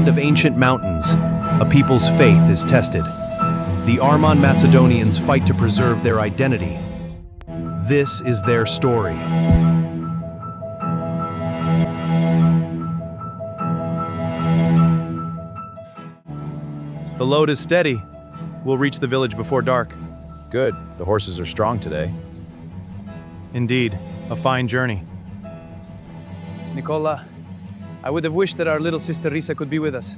land of ancient mountains, a people's faith is tested. The Armâns-macedonians fight to preserve their identity. This is their story. The load is steady. We'll reach the village before dark. Good. The horses are strong today. Indeed, a fine journey. Nicola, I would have wished that our little sister Risa could be with us.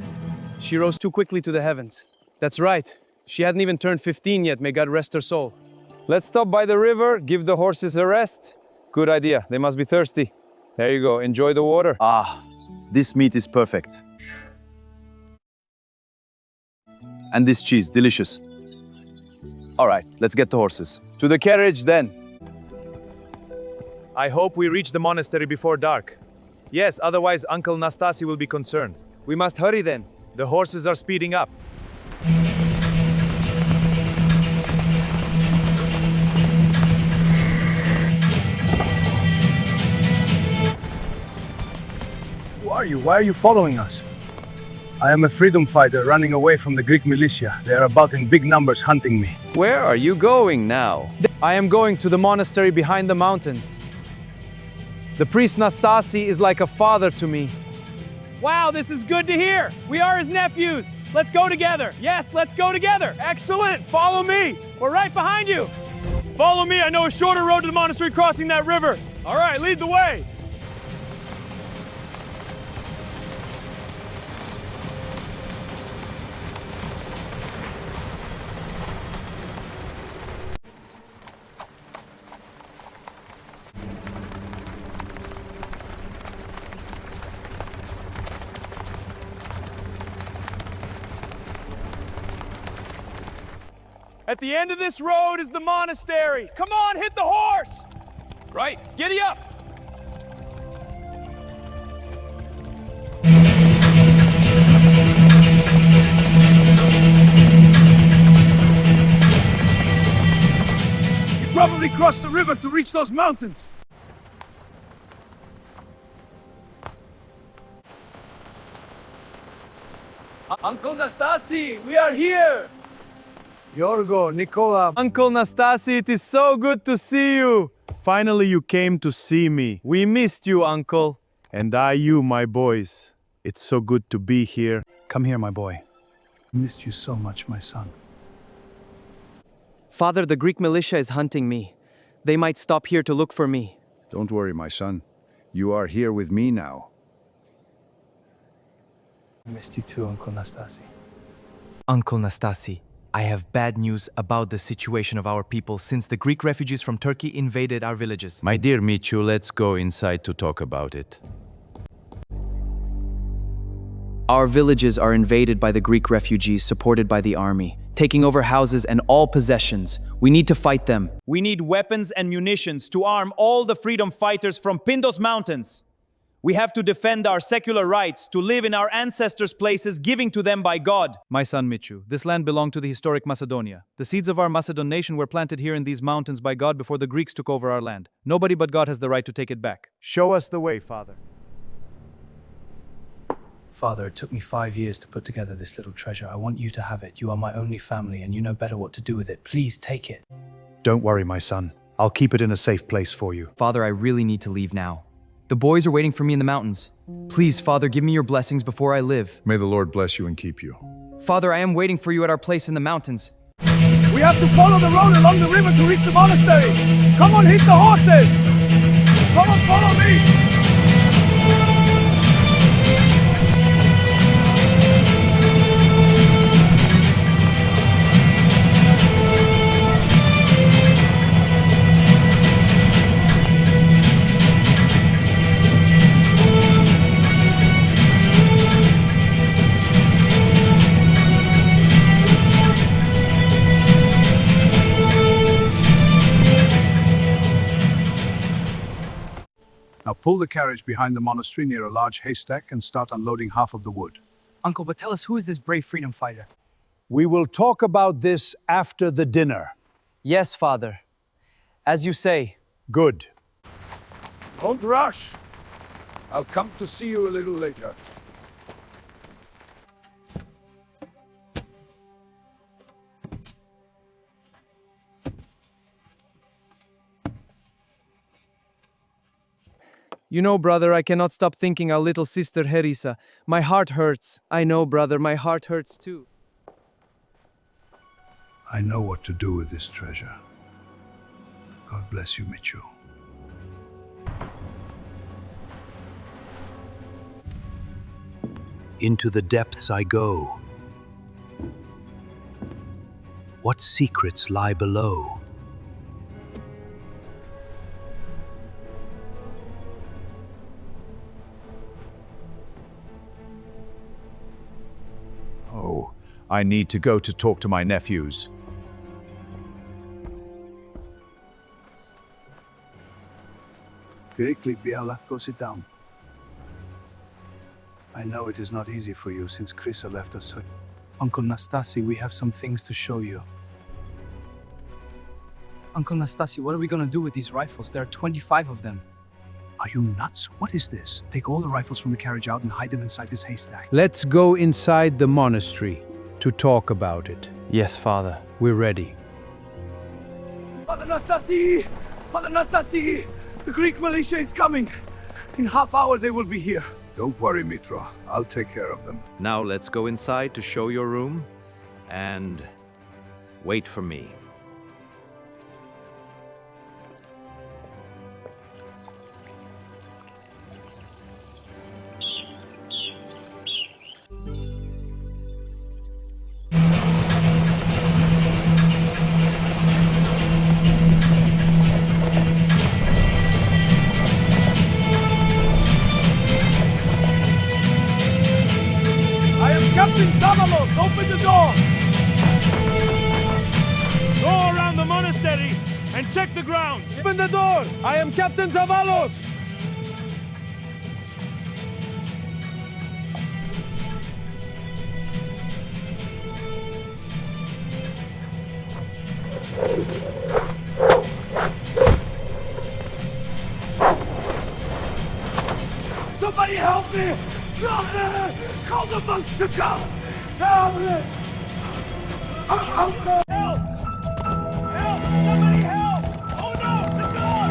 She rose too quickly to the heavens. That's right. She hadn't even turned 15 yet, may God rest her soul. Let's stop by the river, give the horses a rest. Good idea, they must be thirsty. There you go, enjoy the water. Ah, this meat is perfect. And this cheese, delicious. All right, let's get the horses. To the carriage then. I hope we reach the monastery before dark. Yes, otherwise Uncle Nastasi will be concerned. We must hurry then. The horses are speeding up. Who are you? Why are you following us? I am a freedom fighter running away from the Greek militia. They are about in big numbers hunting me. Where are you going now? I am going to the monastery behind the mountains. The priest Nastasi is like a father to me. Wow, this is good to hear. We are his nephews. Let's go together. Yes, let's go together. Excellent! Follow me! We're right behind you. Follow me. I know a shorter road to the monastery crossing that river. All right, lead the way. At the end of this road is the monastery. Come on, hit the horse. Right, giddy up. You probably crossed the river to reach those mountains. Uncle Nastasi, we are here. Yorgo, Nicola. Uncle Nastasi, it is so good to see you! Finally you came to see me. We missed you, Uncle. And I you, my boys. It's so good to be here. Come here, my boy. I missed you so much, my son. Father, the Greek militia is hunting me. They might stop here to look for me. Don't worry, my son. You are here with me now. I missed you too, Uncle Nastasi. Uncle Nastasi, I have bad news about the situation of our people since the Greek refugees from Turkey invaded our villages. My dear Michu, let's go inside to talk about it. Our villages are invaded by the Greek refugees supported by the army, taking over houses and all possessions. We need to fight them. We need weapons and munitions to arm all the freedom fighters from Pindus mountains. We have to defend our secular rights to live in our ancestors' places given to them by God. My son Michu, this land belonged to the historic Macedonia. The seeds of our Macedon nation were planted here in these mountains by God before the Greeks took over our land. Nobody but God has the right to take it back. Show us the way, Father. Father, it took me 5 years to put together this little treasure. I want you to have it. You are my only family and you know better what to do with it. Please take it. Don't worry, my son. I'll keep it in a safe place for you. Father, I really need to leave now. The boys are waiting for me in the mountains. Please, Father, give me your blessings before I live. May the Lord bless you and keep you. Father, I am waiting for you at our place in the mountains. We have to follow the road along the river to reach the monastery. Come on, hit the horses. Come on, follow me. Now pull the carriage behind the monastery near a large haystack and start unloading half of the wood. Uncle, but tell us, who is this brave freedom fighter? We will talk about this after the dinner. Yes, Father. As you say. Good. Don't rush. I'll come to see you a little later. You know, brother, I cannot stop thinking our little sister Herisa. My heart hurts. I know, brother, my heart hurts too. I know what to do with this treasure. God bless you, Michu. Into the depths I go. What secrets lie below? Oh, I need to go to talk to my nephews. Quickly, Biala, go sit down. I know it is not easy for you since Krisa left us. Uncle Nastasi, we have some things to show you. Uncle Nastasi, what are we gonna do with these rifles? There are 25 of them. Are you nuts? What is this? Take all the rifles from the carriage out and hide them inside this haystack. Let's go inside the monastery to talk about it. Yes, Father. We're ready. Father Nastasi! Father Nastasi! The Greek militia is coming! In half hour they will be here. Don't worry, Mitra. I'll take care of them. Now let's go inside to show your room and wait for me. Captain Zavalos, open the door! Go around the monastery and check the grounds. Open the door! I am Captain Zavalos! Somebody help me! Call the monks to come! Help! Help! Help! Somebody help! Oh no! The dog!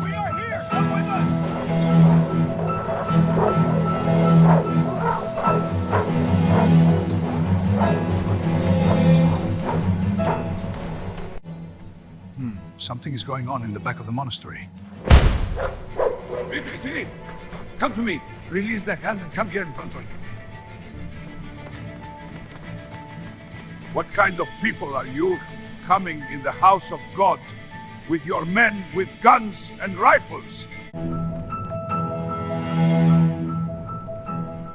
We are here! Come with us! Something is going on in the back of the monastery. Dini, come to me. Release the hand and come here in front of me. What kind of people are you coming in the house of God with your men with guns and rifles?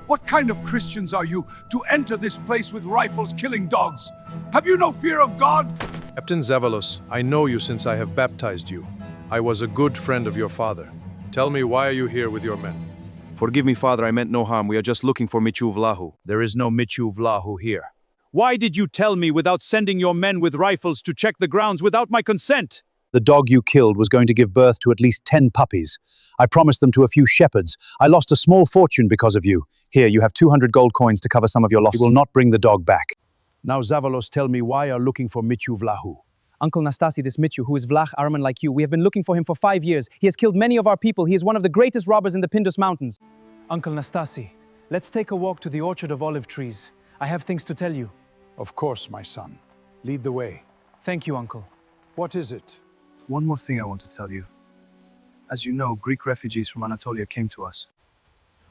What kind of Christians are you to enter this place with rifles killing dogs? Have you no fear of God? Captain Zavalos, I know you since I have baptized you. I was a good friend of your father. Tell me, why are you here with your men? Forgive me, Father, I meant no harm. We are just looking for Michu Vlahu. There is no Michu Vlahu here. Why did you tell me without sending your men with rifles to check the grounds without my consent? The dog you killed was going to give birth to at least 10 puppies. I promised them to a few shepherds. I lost a small fortune because of you. Here, you have 200 gold coins to cover some of your losses. You will not bring the dog back. Now, Zavalos, tell me why you are looking for Michu Vlahu. Uncle Nastasi, this Michu, who is Vlach Arman like you, we have been looking for him for 5 years. He has killed many of our people. He is one of the greatest robbers in the Pindus mountains. Uncle Nastasi, let's take a walk to the orchard of olive trees. I have things to tell you. Of course, my son. Lead the way. Thank you, Uncle. What is it? One more thing I want to tell you. As you know, Greek refugees from Anatolia came to us.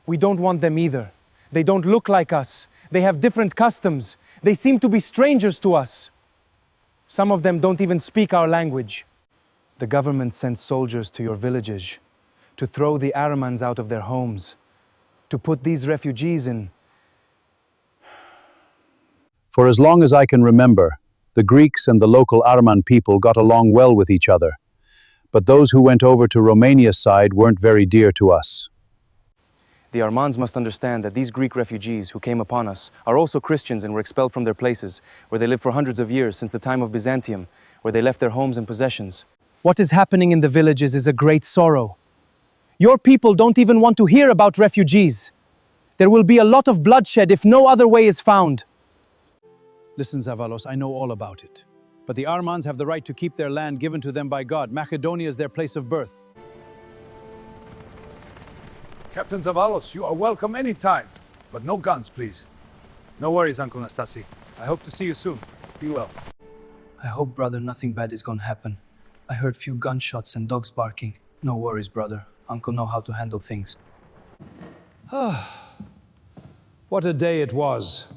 We don't want them either. They don't look like us. They have different customs. They seem to be strangers to us. Some of them don't even speak our language. The government sent soldiers to your villages to throw the Armâns out of their homes, to put these refugees in. For as long as I can remember, the Greeks and the local Armân people got along well with each other. But those who went over to Romania's side weren't very dear to us. The Armâns must understand that these Greek refugees who came upon us are also Christians and were expelled from their places, where they lived for hundreds of years since the time of Byzantium, where they left their homes and possessions. What is happening in the villages is a great sorrow. Your people don't even want to hear about refugees. There will be a lot of bloodshed if no other way is found. Listen, Zavalos, I know all about it. But the Armâns have the right to keep their land given to them by God. Macedonia is their place of birth. Captain Zavalos, you are welcome anytime. But no guns, please. No worries, Uncle Nastasi. I hope to see you soon. Be well. I hope, brother, nothing bad is gonna happen. I heard few gunshots and dogs barking. No worries, brother. Uncle know how to handle things. What a day it was.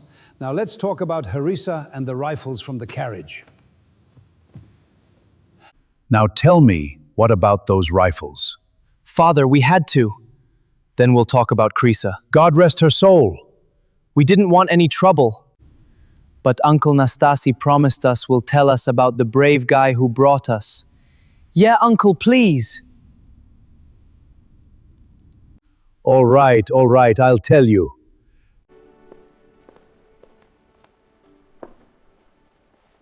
Now let's talk about Harissa and the rifles from the carriage. Now tell me, what about those rifles? Father, we had to. Then we'll talk about Crisa. God rest her soul. We didn't want any trouble. But Uncle Nastasi promised us will tell us about the brave guy who brought us. Yeah, Uncle, please. All right, I'll tell you.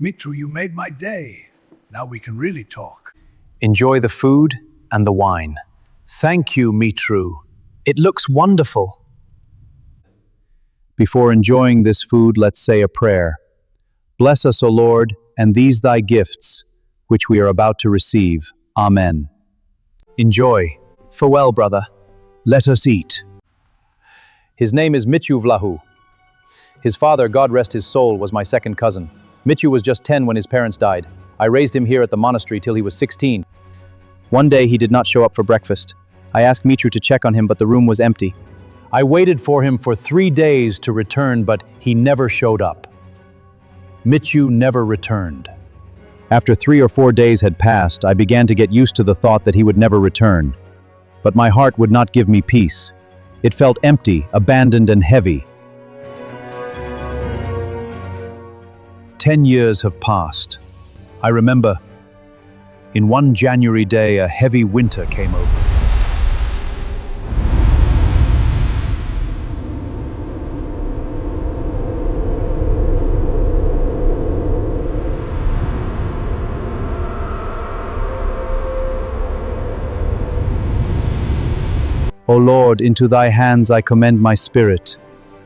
Mitru, you made my day. Now we can really talk. Enjoy the food and the wine. Thank you, Mitru. It looks wonderful. Before enjoying this food, let's say a prayer. Bless us, O Lord, and these thy gifts, which we are about to receive. Amen. Enjoy. Farewell, brother. Let us eat. His name is Michu Vlahu. His father, God rest his soul, was my second cousin. Michu was just 10 when his parents died. I raised him here at the monastery till he was 16. One day he did not show up for breakfast. I asked Michu to check on him, but the room was empty. I waited for him for 3 days to return, but he never showed up. Michu never returned. After 3 or 4 days had passed, I began to get used to the thought that he would never return. But my heart would not give me peace. It felt empty, abandoned, and heavy. 10 years have passed. I remember, in one January day, a heavy winter came over. O Lord, into thy hands I commend my spirit.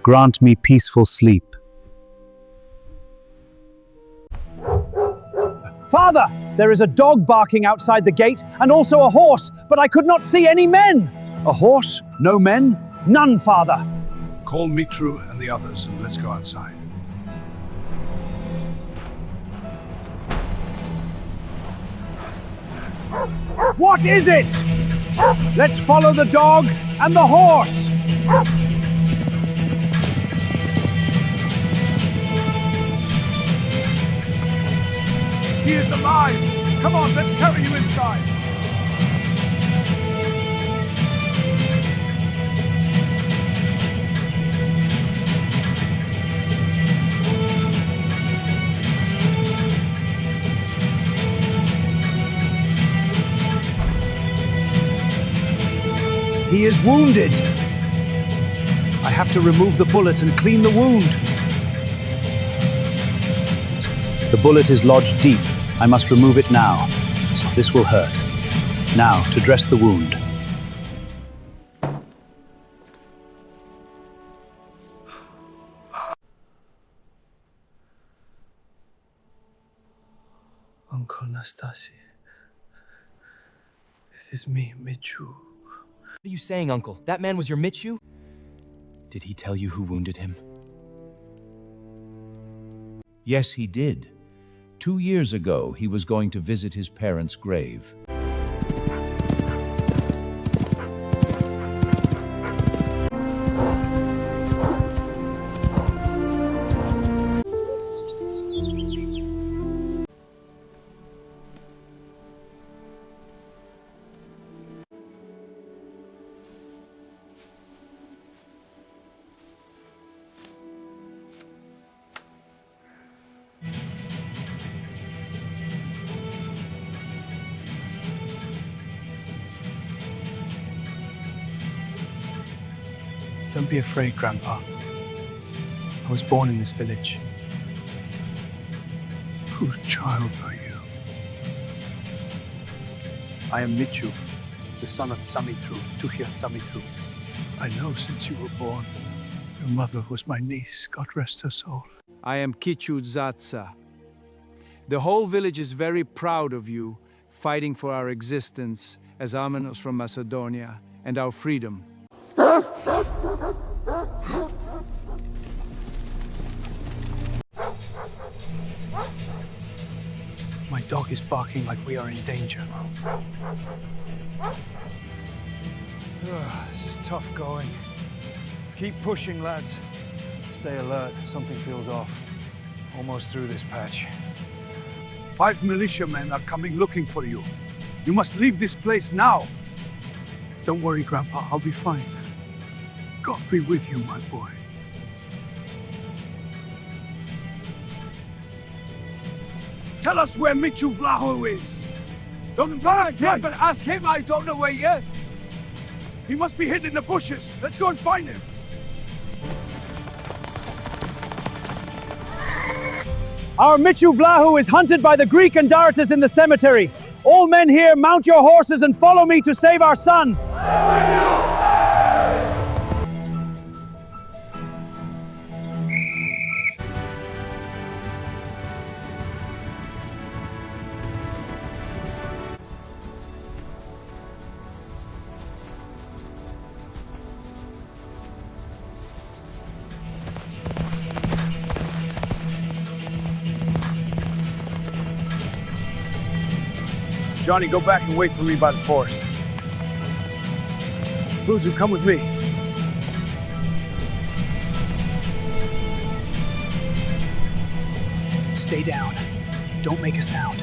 Grant me peaceful sleep. Father, there is a dog barking outside the gate and also a horse, but I could not see any men. A horse? No men? None, Father. Call Mitru and the others and let's go outside. What is it? Let's follow the dog and the horse. He is alive! Come on, let's carry you inside! He is wounded. I have to remove the bullet and clean the wound. The bullet is lodged deep. I must remove it now. So this will hurt. Now, to dress the wound. Uncle Nastasi. It is me, Michu. What are you saying, Uncle? That man was your Michu? Did he tell you who wounded him? Yes, he did. 2 years ago, he was going to visit his parents' grave. Don't be afraid, Grandpa. I was born in this village. Whose child are you? I am Michu, the son of Tsamitru, Tuhia Tsamitru. I know since you were born. Your mother was my niece, God rest her soul. I am Kichu Zatsa. The whole village is very proud of you, fighting for our existence as Armânos from Macedonia and our freedom. My dog is barking like we are in danger. This is tough going. Keep pushing, lads. Stay alert. Something feels off. Almost through this patch. 5 militiamen are coming looking for you. You must leave this place now. Don't worry, Grandpa. I'll be fine. God be with you, my boy. Tell us where Michuvlahu is. Don't ask him, but ask him. I don't know where yet. He must be hidden in the bushes. Let's go and find him. Our Michuvlahu is hunted by the Greek Andarites in the cemetery. All men here, mount your horses and follow me to save our son. Johnny, go back and wait for me by the forest. Buzu, come with me. Stay down. Don't make a sound.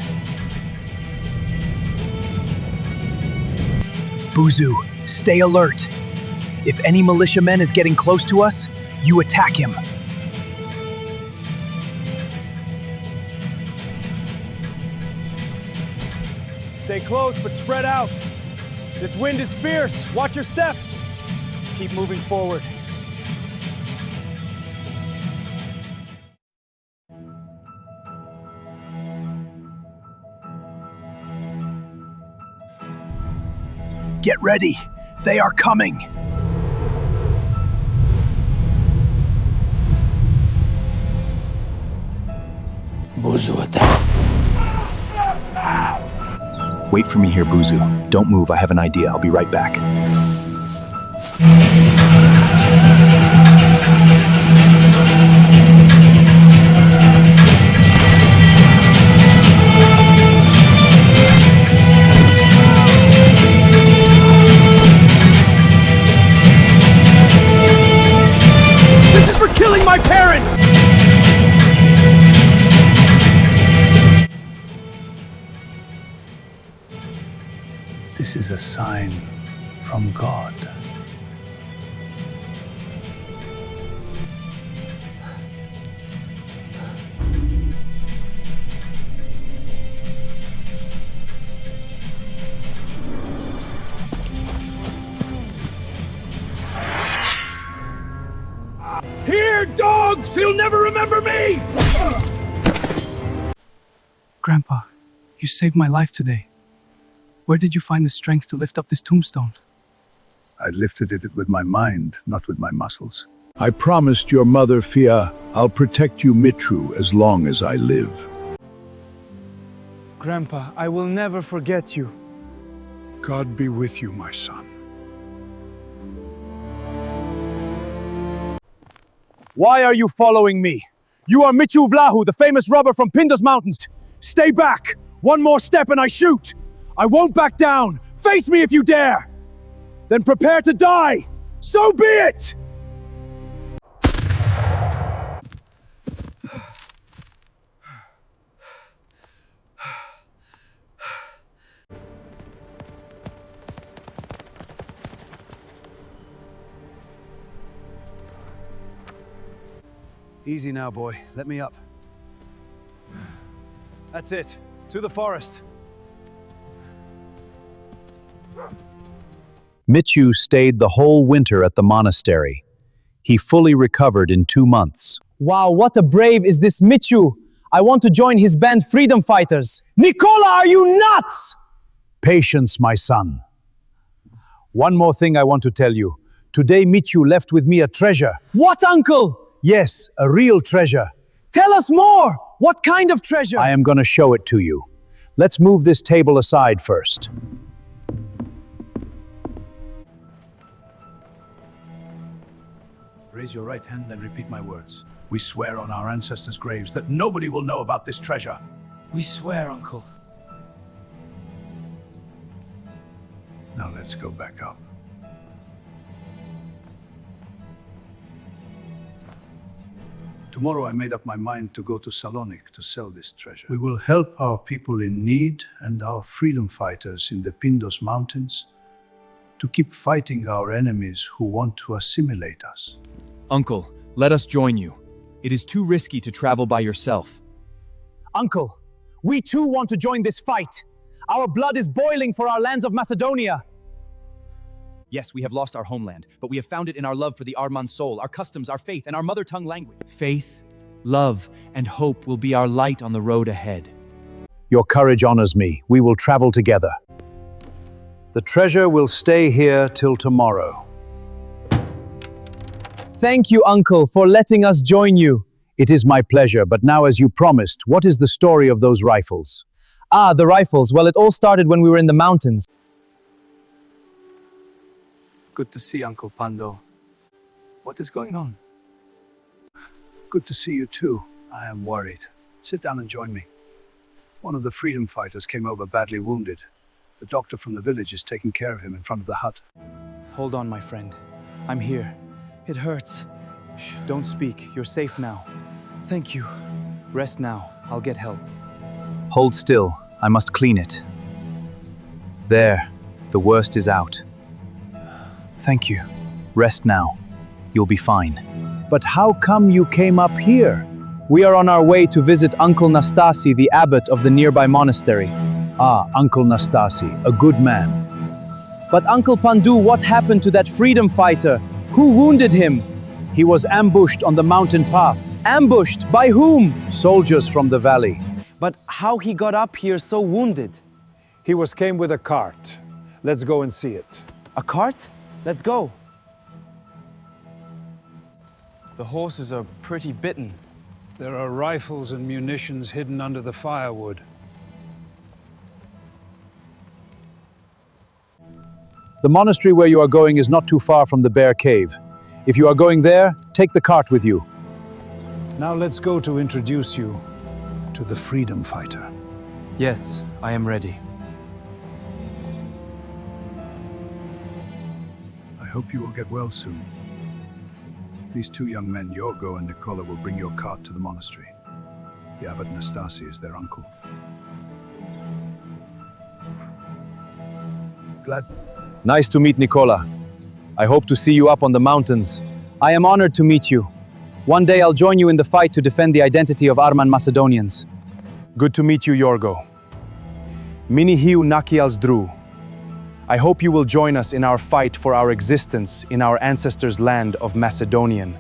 Buzu, stay alert. If any militiaman is getting close to us, you attack him. Stay close, but spread out. This wind is fierce. Watch your step. Keep moving forward. Get ready. They are coming. Buzu attack. Wait for me here, Buzu. Don't move, I have an idea. I'll be right back. This is for killing my parents! This is a sign from God. Here, dogs! He'll never remember me! Grandpa, you saved my life today. Where did you find the strength to lift up this tombstone? I lifted it with my mind, not with my muscles. I promised your mother, Fia, I'll protect you, Mitru, as long as I live. Grandpa, I will never forget you. God be with you, my son. Why are you following me? You are Michuvlahu, the famous robber from Pindus mountains. Stay back! One more step and I shoot! I won't back down! Face me if you dare! Then prepare to die! So be it! Easy now, boy. Let me up. That's it. To the forest. Michu stayed the whole winter at the monastery. He fully recovered in 2 months. Wow, what a brave is this Michu! I want to join his band Freedom Fighters. Nicola, are you nuts? Patience, my son. One more thing I want to tell you. Today Michu left with me a treasure. What, uncle? Yes, a real treasure. Tell us more! What kind of treasure? I am going to show it to you. Let's move this table aside first. Raise your right hand and repeat my words. We swear on our ancestors' graves that nobody will know about this treasure. We swear, Uncle. Now let's go back up. Tomorrow I made up my mind to go to Salonik to sell this treasure. We will help our people in need and our freedom fighters in the Pindus mountains to keep fighting our enemies who want to assimilate us. Uncle, let us join you. It is too risky to travel by yourself. Uncle, we too want to join this fight. Our blood is boiling for our lands of Macedonia. Yes, we have lost our homeland, but we have found it in our love for the Armâns soul, our customs, our faith, and our mother tongue language. Faith, love, and hope will be our light on the road ahead. Your courage honors me. We will travel together. The treasure will stay here till tomorrow. Thank you, Uncle, for letting us join you. It is my pleasure, but now as you promised, what is the story of those rifles? Ah, the rifles. Well, it all started when we were in the mountains. Good to see Uncle Pando. What is going on? Good to see you too. I am worried. Sit down and join me. One of the freedom fighters came over badly wounded. The doctor from the village is taking care of him in front of the hut. Hold on, my friend. I'm here. It hurts. Shh, don't speak. You're safe now. Thank you. Rest now. I'll get help. Hold still. I must clean it. There. The worst is out. Thank you. Rest now. You'll be fine. But how come you came up here? We are on our way to visit Uncle Nastasi, the abbot of the nearby monastery. Ah, Uncle Nastasi, a good man. But Uncle Pandu, what happened to that freedom fighter? Who wounded him? He was ambushed on the mountain path. Ambushed? By whom? Soldiers from the valley. But how he got up here so wounded? He came with a cart. Let's go and see it. A cart? Let's go. The horses are pretty bitten. There are rifles and munitions hidden under the firewood. The monastery where you are going is not too far from the bear cave. If you are going there, take the cart with you. Now let's go to introduce you to the freedom fighter. Yes, I am ready. I hope you will get well soon. These two young men, Yorgo and Nicola, will bring your cart to the monastery. The abbot Nastasi is their uncle. Glad. Nice to meet Nicola. I hope to see you up on the mountains. I am honored to meet you. One day I'll join you in the fight to defend the identity of Armâns-macedonians. Good to meet you, Yorgo. Mini hiu naki alzdru. I hope you will join us in our fight for our existence in our ancestors' land of Macedonian.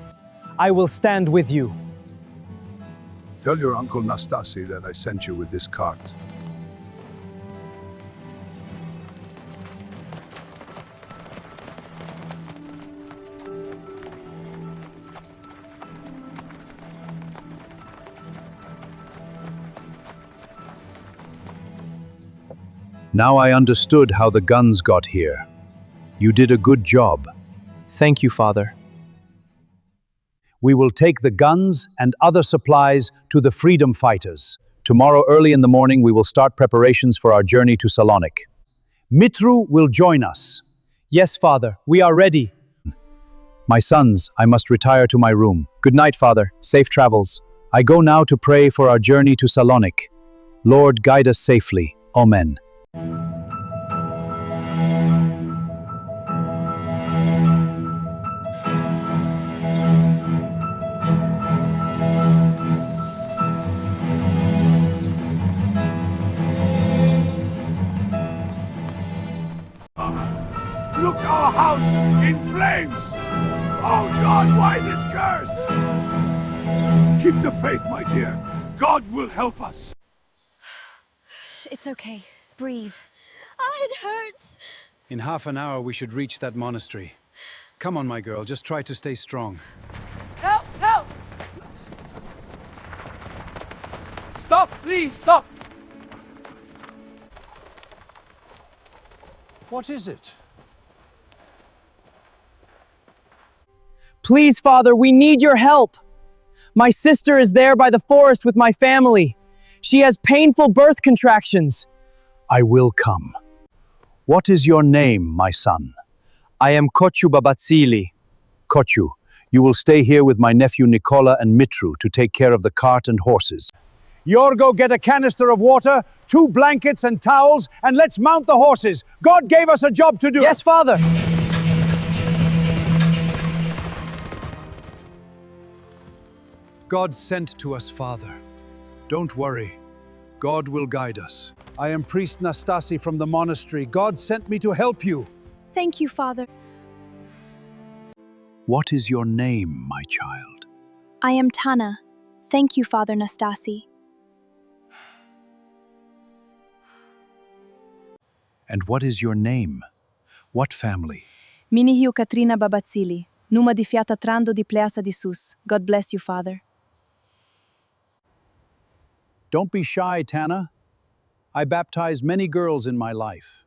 I will stand with you. Tell your uncle Nastasi that I sent you with this cart. Now I understood how the guns got here. You did a good job. Thank you, Father. We will take the guns and other supplies to the freedom fighters. Tomorrow early in the morning we will start preparations for our journey to Salonik. Mitru will join us. Yes, Father, we are ready. My sons, I must retire to my room. Good night, Father. Safe travels. I go now to pray for our journey to Salonik. Lord, guide us safely. Amen. Look, our house in flames! Oh God, why this curse? Keep the faith, my dear. God will help us. It's okay. Breathe. Oh, it hurts. In half an hour, we should reach that monastery. Come on, my girl, just try to stay strong. Help! Help! Stop! Please, stop! What is it? Please, Father, we need your help. My sister is there by the forest with my family. She has painful birth contractions. I will come. What is your name, my son? I am Kochu Babatsili. Kochu, you will stay here with my nephew Nicola and Mitru to take care of the cart and horses. Yorgo, get a canister of water, 2 blankets and towels, and let's mount the horses. God gave us a job to do. Yes, Father. God sent to us, Father. Don't worry. God will guide us. I am priest Nastasi from the monastery. God sent me to help you. Thank you, Father. What is your name, my child? I am Tana. Thank you, Father Nastasi. And what is your name? What family? Minihiu Katrina Babatsili. Numa di fiata Trando di Pleasa di Sus. God bless you, Father. Don't be shy, Tana. I baptized many girls in my life.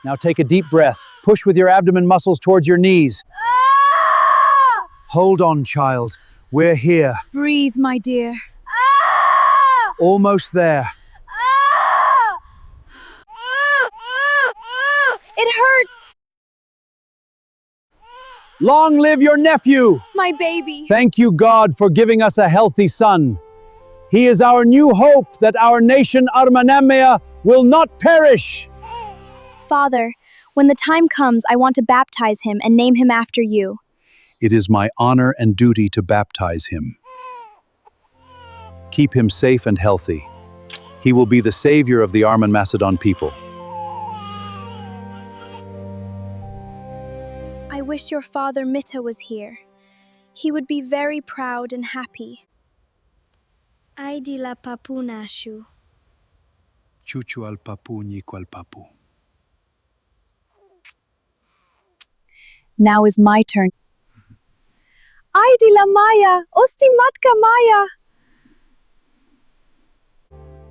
Now take a deep breath. Push with your abdomen muscles towards your knees. Hold on, child. We're here. Breathe, my dear. Almost there. It hurts! Long live your nephew! My baby! Thank you, God, for giving us a healthy son. He is our new hope that our nation Armâns-macedoniens will not perish. Father, when the time comes, I want to baptize him and name him after you. It is my honor and duty to baptize him. Keep him safe and healthy. He will be the savior of the Armâns-macedonian people. I wish your father Mitta was here. He would be very proud and happy. Aidi la papu nashu. Chuchu al papu niqual papu. Now is my turn. Aidi la Maya, osti matka Maya.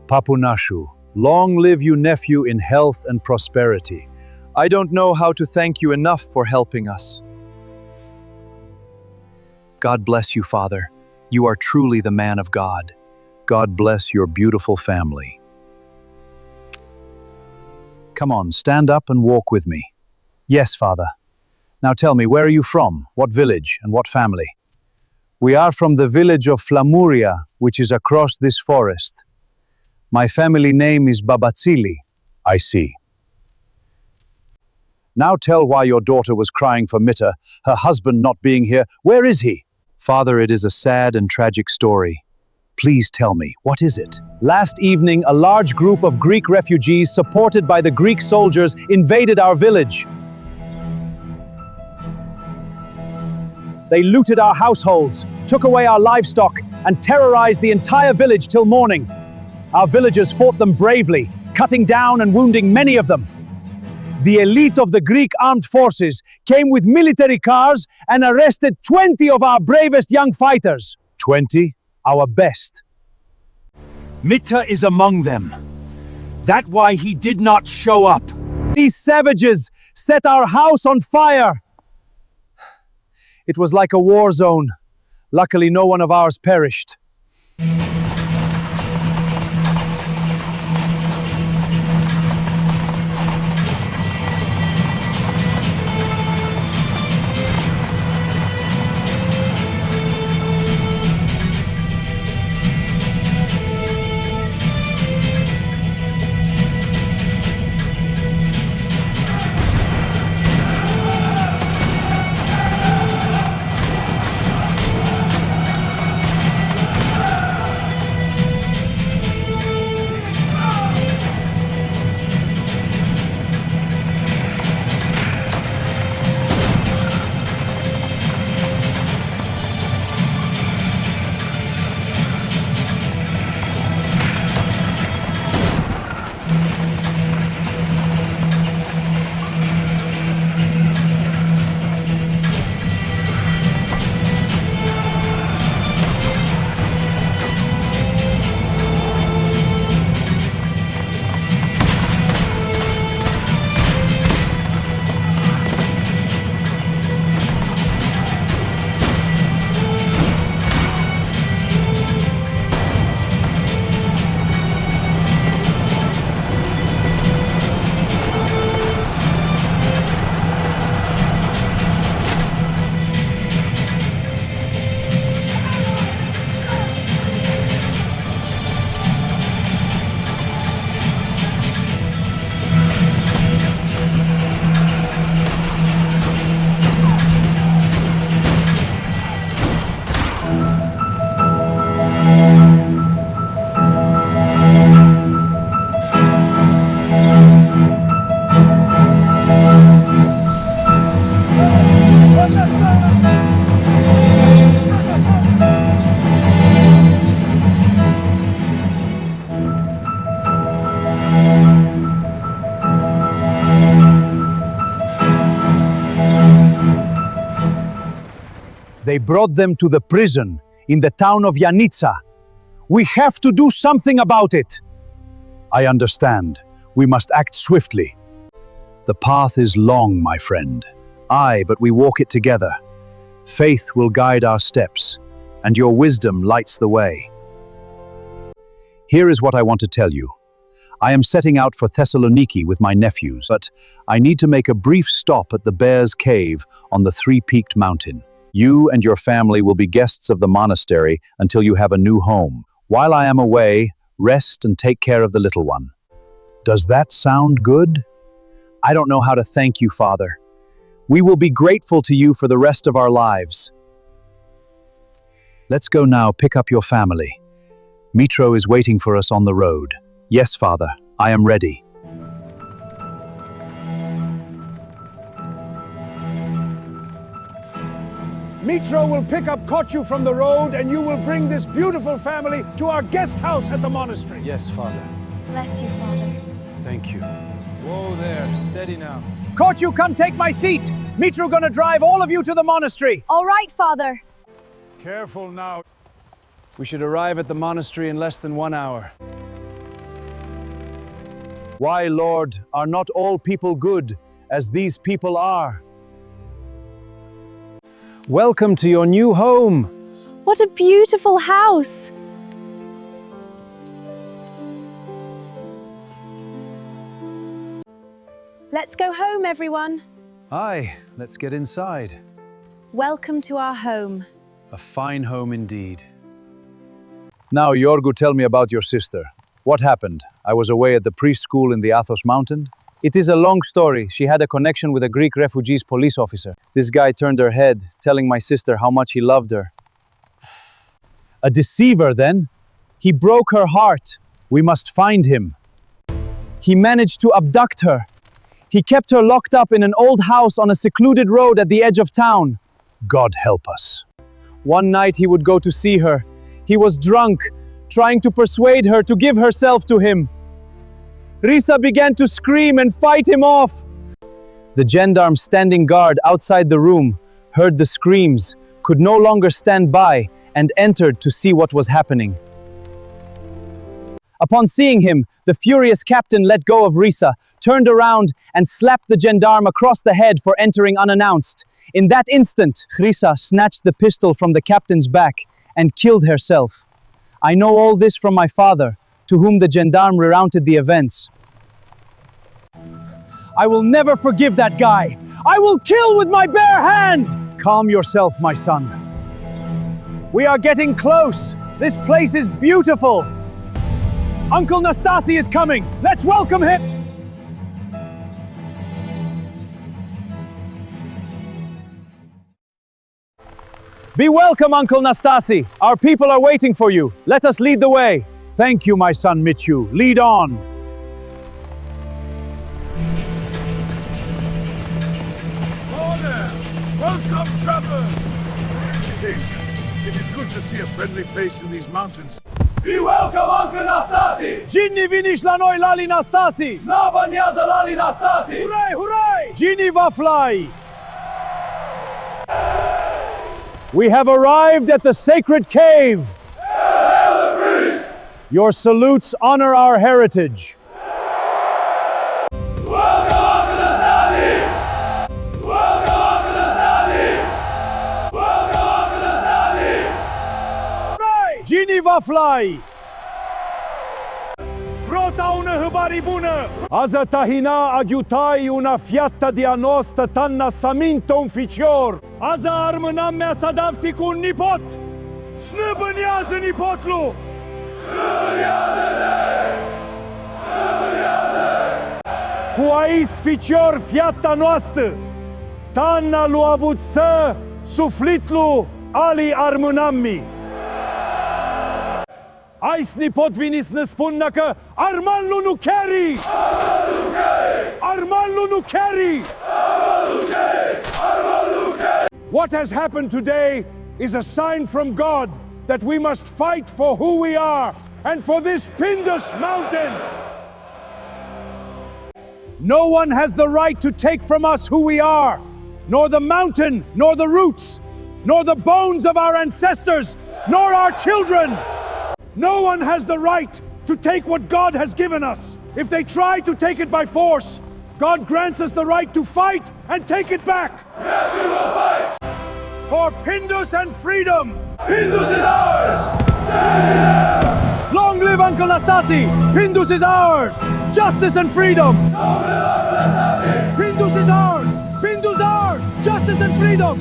Papu Nashu, long live you, nephew, in health and prosperity. I don't know how to thank you enough for helping us. God bless you, Father. You are truly the man of God. God bless your beautiful family. Come on, stand up and walk with me. Yes, Father. Now tell me, where are you from? What village and what family? We are from the village of Flamuria, which is across this forest. My family name is Babatsili. I see. Now tell why your daughter was crying for Mitta, her husband not being here. Where is he? Father, it is a sad and tragic story. Please tell me, what is it? Last evening, a large group of Greek refugees supported by the Greek soldiers invaded our village. They looted our households, took away our livestock, and terrorized the entire village till morning. Our villagers fought them bravely, cutting down and wounding many of them. The elite of the Greek armed forces came with military cars and arrested 20 of our bravest young fighters. 20? Our best. Mitta is among them. That's why he did not show up. These savages set our house on fire. It was like a war zone. Luckily, no one of ours perished. They brought them to the prison in the town of Yanitsa. We have to do something about it. I understand. We must act swiftly. The path is long, my friend. Aye, but we walk it together. Faith will guide our steps, and your wisdom lights the way. Here is what I want to tell you. I am setting out for Thessaloniki with my nephews, but I need to make a brief stop at the Bear's Cave on the three-peaked mountain. You and your family will be guests of the monastery until you have a new home. While I am away, rest and take care of the little one. Does that sound good? I don't know how to thank you, Father. We will be grateful to you for the rest of our lives. Let's go now pick up your family. Mitro is waiting for us on the road. Yes, Father, I am ready. Mitro will pick up Kochu from the road, and you will bring this beautiful family to our guest house at the monastery. Yes, Father. Bless you, Father. Thank you. Whoa there, steady now. Kochu, come take my seat. Mitro gonna drive all of you to the monastery. All right, Father. Careful now. We should arrive at the monastery in less than 1 hour. Why, Lord, are not all people good as these people are? Welcome to your new home. What a beautiful house. Let's go home, everyone. Aye, let's get inside. Welcome to our home. A fine home indeed. Now, Yorgu, tell me about your sister. What happened? I was away at the priest school in the Athos mountain. It is a long story. She had a connection with a Greek refugees police officer. This guy turned her head, telling my sister how much he loved her. A deceiver, then? He broke her heart. We must find him. He managed to abduct her. He kept her locked up in an old house on a secluded road at the edge of town. God help us. One night he would go to see her. He was drunk, trying to persuade her to give herself to him. Risa began to scream and fight him off. The gendarme standing guard outside the room heard the screams, could no longer stand by, and entered to see what was happening. Upon seeing him, the furious captain let go of Risa, turned around, and slapped the gendarme across the head for entering unannounced. In that instant, Risa snatched the pistol from the captain's back and killed herself. I know all this from my father, to whom the gendarme recounted the events. I will never forgive that guy. I will kill with my bare hand. Calm yourself, my son. We are getting close. This place is beautiful. Uncle Nastasi is coming. Let's welcome him. Be welcome, Uncle Nastasi. Our people are waiting for you. Let us lead the way. Thank you, my son Michu. Lead on. Welcome, travelers! It is good to see a friendly face in these mountains. Be welcome, Uncle Nastasi! Jinni vinish la noi lali Nastasi! Snaba niaza lali Nastasi! Hooray, hooray! Jinni va fly! We have arrived at the sacred cave. Hail the priest! Your salutes honor our heritage. Welcome, Uncle Nastasi! Welcome, Uncle Nastasi! Welcome, Uncle Nastasi! Hooray! Jinni va fly! Brota una hubari bună! Aza tahina agiutai una fiatta di anosta tanna saminto un ficior. Aza armânam mea să davsi cu un nipot! Snăbânează nipotlu! Snăbânează-te! Snăbânează! Cu aist ficior fiatta noastră! Tanna lu avut să suflitlu ali armânammi! Ais nipot vini să ne spună că Armanlu nu carry! Armanlu nu carry! What has happened today is a sign from God that we must fight for who we are and for this Pindus mountain. No one has the right to take from us who we are, nor the mountain, nor the roots. nor the bones of our ancestors, nor our children. No one has the right to take what God has given us. If they try to take it by force, God grants us the right to fight and take it back. Yes, we will fight! For Pindus and freedom! Pindus is ours! Long live Uncle Nastasi! Pindus is ours! Justice and freedom! Long live Uncle Nastasi! Pindus is ours! Pindus ours! Justice and freedom!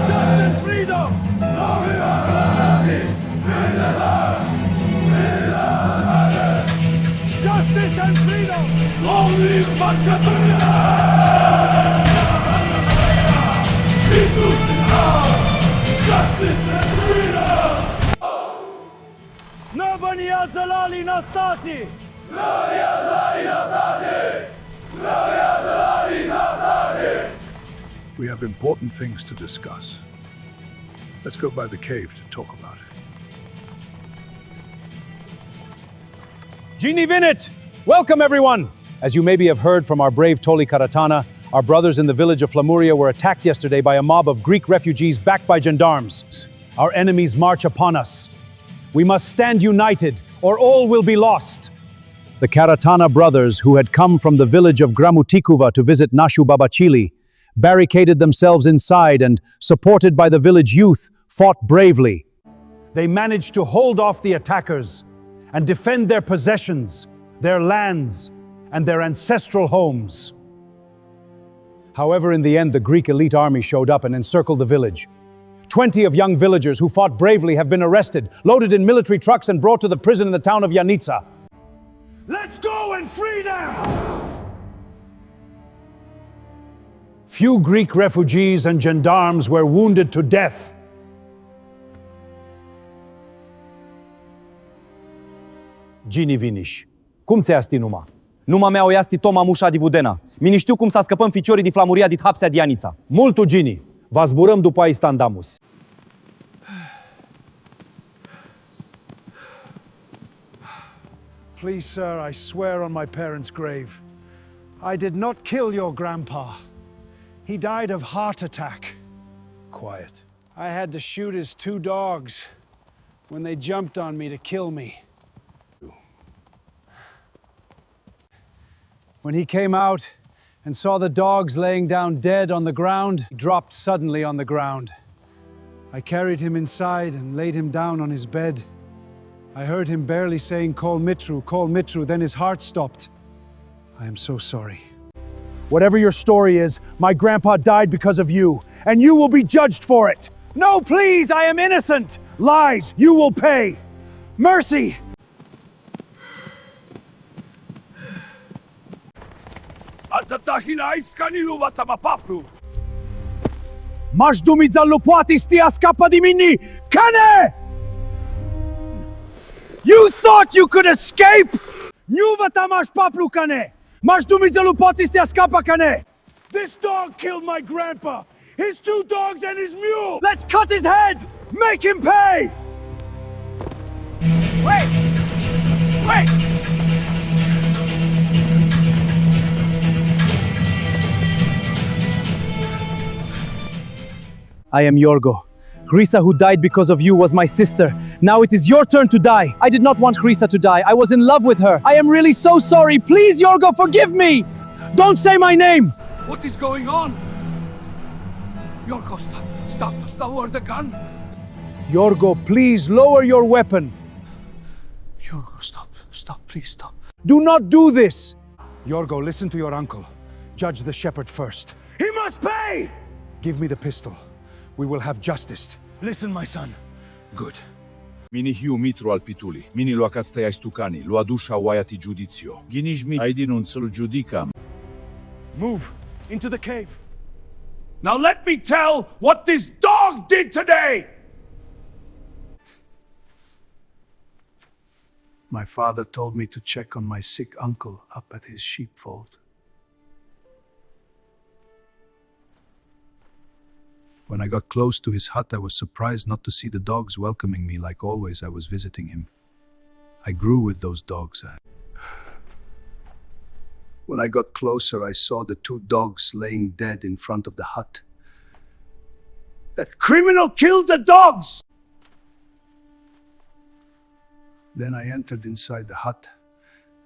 Justice and freedom! Long live Uncle Nastasi! Pindus ours! Pindus ours! Justice and freedom! Long live Macedonia! Pindus is ours! Justice and freedom! Snobania Zalali Nastasi! Snobania Zalali Nastasi! Snobania Zalali Nastasi! We have important things to discuss. Let's go by the cave to talk about it. Dini Vinit! Welcome, everyone! As you maybe have heard from our brave Toli Karatana, our brothers in the village of Flamuria were attacked yesterday by a mob of Greek refugees backed by gendarmes. Our enemies march upon us. We must stand united, or all will be lost. The Karatana brothers, who had come from the village of Gramutikuva to visit Nashu Babachili, barricaded themselves inside and, supported by the village youth, fought bravely. They managed to hold off the attackers and defend their possessions, their lands, and their ancestral homes. However, in the end, the Greek elite army showed up and encircled the village. 20 of young villagers who fought bravely have been arrested, loaded in military trucks and brought to the prison in the town of Yanitsa. Let's go and free them! Few Greek refugees and gendarmes were wounded to death. Dini Vinish, cum ți-ai asti numa? Numa mea o iasti Toma Mușa di Vudena. Mi știu cum să scăpăm ficiorii di Flamuria di Hapsea di Anița. Multu, Dini. Va zburăm după ai standamus. Please, sir, I swear on my parents' grave, I did not kill your grandpa. He died of heart attack. Quiet. I had to shoot his 2 dogs when they jumped on me to kill me. When he came out and saw the dogs laying down dead on the ground, he dropped suddenly on the ground. I carried him inside and laid him down on his bed. I heard him barely saying, call Mitru, then his heart stopped. I am so sorry. Whatever your story is, my grandpa died because of you, and you will be judged for it. No, please, I am innocent. Lies, you will pay. Mercy! Masz dumit za lupłatisty, a skapa di minni! Kane! You thought you could escape? Njuvata masz paplu, kane! Masz dumit za lupłatisty, a skapa, kane! This dog killed my grandpa! His 2 dogs and his mule! Let's cut his head! Make him pay! Wait! Wait! I am Yorgo. Grisa, who died because of you, was my sister. Now it is your turn to die. I did not want Grisa to die. I was in love with her. I am really so sorry. Please, Yorgo, forgive me! Don't say my name! What is going on? Yorgo, stop, lower the gun. Yorgo, please lower your weapon. Yorgo, stop, please stop. Do not do this! Yorgo, listen to your uncle. Judge the shepherd first. He must pay! Give me the pistol. We will have justice. Listen, my son. Good. Mini hiu mitru al pituli. Mini lo acastea istukani. Lo adusha waiati giudizio. Ginish mi ai dinunțul judicam. Move into the cave. Now let me tell what this dog did today! My father told me to check on my sick uncle up at his sheepfold. When I got close to his hut, I was surprised not to see the dogs welcoming me like always I was visiting him. I grew with those dogs. When I got closer, I saw the 2 dogs laying dead in front of the hut. That criminal killed the dogs! Then I entered inside the hut,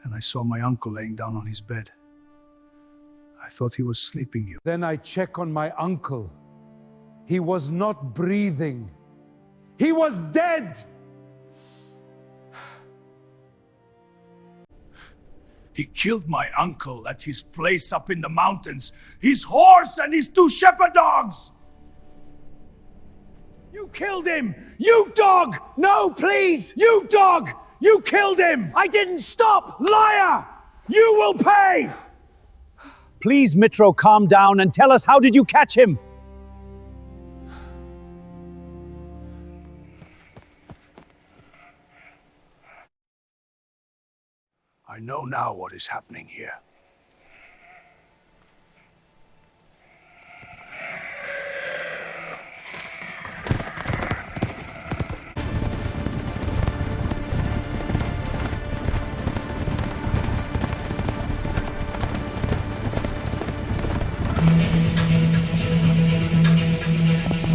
and I saw my uncle laying down on his bed. I thought he was sleeping. Then I check on my uncle. He was not breathing. He was dead! He killed my uncle at his place up in the mountains. His horse and his 2 shepherd dogs! You killed him! You dog! No, please! You dog! You killed him! I didn't stop! Liar! You will pay! Please, Mitro, calm down and tell us, how did you catch him? I know now what is happening here.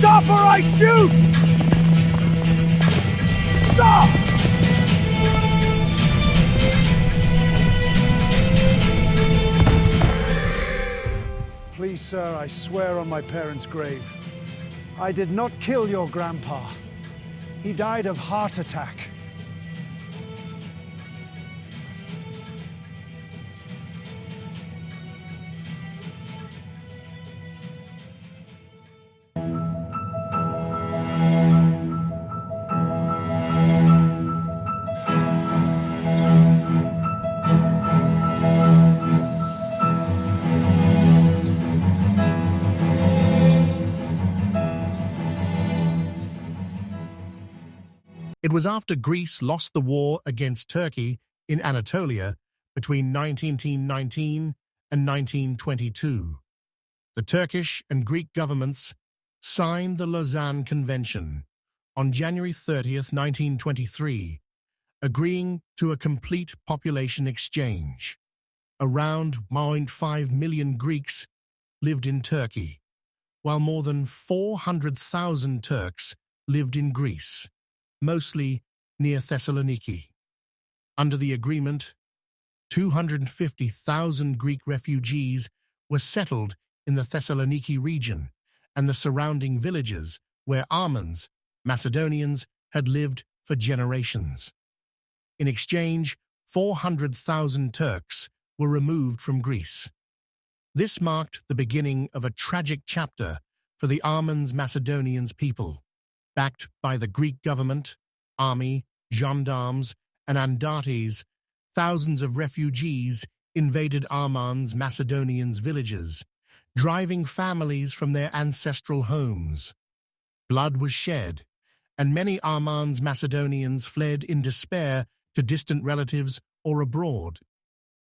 Stop or I shoot! Stop! Please, sir, I swear on my parents' grave. I did not kill your grandpa. He died of heart attack. It was after Greece lost the war against Turkey in Anatolia between 1919 and 1922. The Turkish and Greek governments signed the Lausanne Convention on January 30th, 1923, agreeing to a complete population exchange. Around 1.5 million Greeks lived in Turkey, while more than 400,000 Turks lived in Greece, mostly near Thessaloniki. Under the agreement, 250,000 Greek refugees were settled in the Thessaloniki region and the surrounding villages where Armâns-macedonians had lived for generations. In exchange, 400,000 Turks were removed from Greece. This marked the beginning of a tragic chapter for the Armâns-macedonians people. Backed by the Greek government, army, gendarmes, and andates, thousands of refugees invaded Armâns-macedonians' villages, driving families from their ancestral homes. Blood was shed, and many Armâns-macedonians fled in despair to distant relatives or abroad